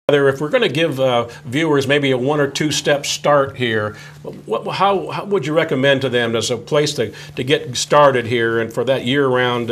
If we're going to give viewers maybe a 1 or 2 step start here, how would you recommend to them as a place to get started here and for that year-round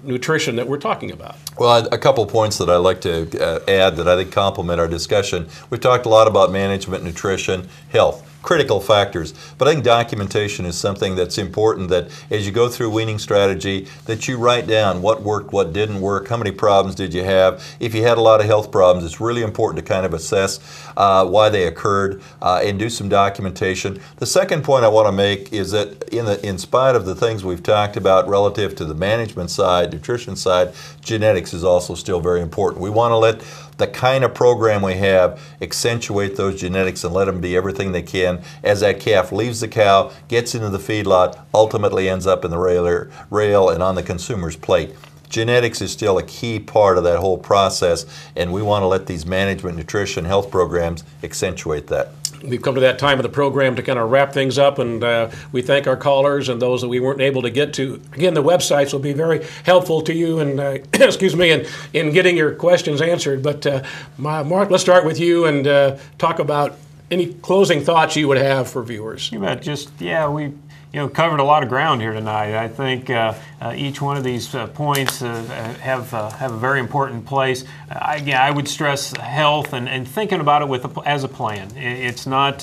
nutrition that we're talking about? Well, a couple points that I'd like to add that I think complement our discussion. We've talked a lot about management, nutrition, health. Critical factors, but I think documentation is something that's important, that as you go through weaning strategy, that you write down what worked, what didn't work, how many problems did you have. If you had a lot of health problems, it's really important to kind of assess why they occurred and do some documentation. The second point I want to make is that in spite of the things we've talked about relative to the management side, nutrition side, genetics is also still very important. We want to let the kind of program we have accentuate those genetics and let them be everything they can as that calf leaves the cow, gets into the feedlot, ultimately ends up in the rail and on the consumer's plate. Genetics is still a key part of that whole process, and we want to let these management, nutrition, health programs accentuate that. We've come to that time of the program to kind of wrap things up, and we thank our callers and those that we weren't able to get to. Again, the websites will be very helpful to you and excuse me, in getting your questions answered. But Mark, let's start with you and talk about any closing thoughts you would have for viewers. You bet. We covered a lot of ground here tonight. I think each one of these points have a very important place. I would stress health and thinking about it as a plan. It's not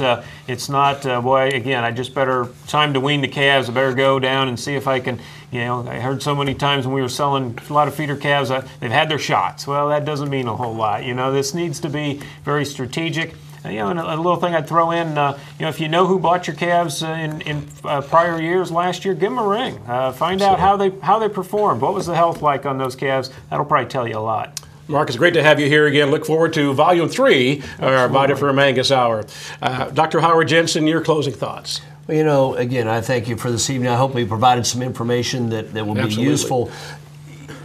boy, again, I just better time to wean the calves. I better go down and see if I can. I heard so many times when we were selling a lot of feeder calves, they've had their shots. Well, that doesn't mean a whole lot. This needs to be very strategic. And a little thing I'd throw in, if you know who bought your calves in prior years, last year, give them a ring. Find out how they performed. What was the health like on those calves? That'll probably tell you a lot. Mark, it's great to have you here again. Look forward to Volume 3 of our VitaFerm Angus Hour. Dr. Howard Jensen, your closing thoughts. Well, again, I thank you for this evening. I hope we provided some information that will be useful.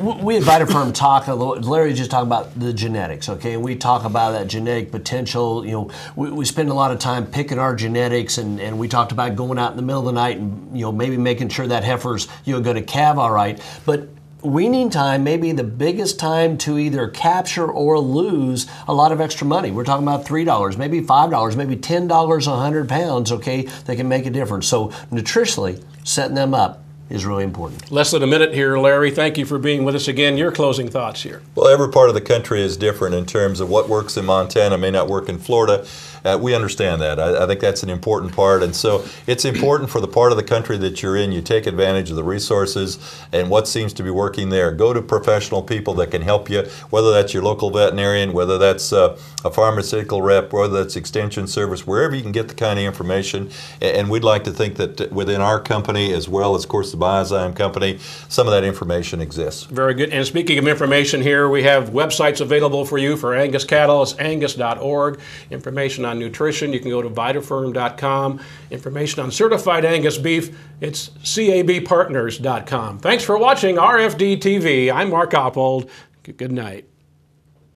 We at VitaFerm talk, Larry just talked about the genetics, okay? And we talk about that genetic potential. We spend a lot of time picking our genetics, and we talked about going out in the middle of the night and, maybe making sure that heifer's, going to calve all right. But weaning time may be the biggest time to either capture or lose a lot of extra money. We're talking about $3, maybe $5, maybe $10 a 100 pounds, okay? They can make a difference. So nutritionally, setting them up is really important. Less than a minute here, Larry. Thank you for being with us again. Your closing thoughts here. Well, every part of the country is different in terms of what works in Montana may not work in Florida. We understand that. I think that's an important part, and so it's important for the part of the country that you're in, you take advantage of the resources and what seems to be working there. Go to professional people that can help you, whether that's your local veterinarian, whether that's a pharmaceutical rep, whether that's extension service, wherever you can get the kind of information. And we'd like to think that within our company, as well as, of course, the Biozyme company, some of that information exists. Very good. And speaking of information here, we have websites available for you for Angus cattle. It's angus.org. Information on nutrition, you can go to VitaFerm.com. Information on certified Angus beef, it's cabpartners.com. Thanks for watching RFD TV. I'm Mark Oppold. Good night.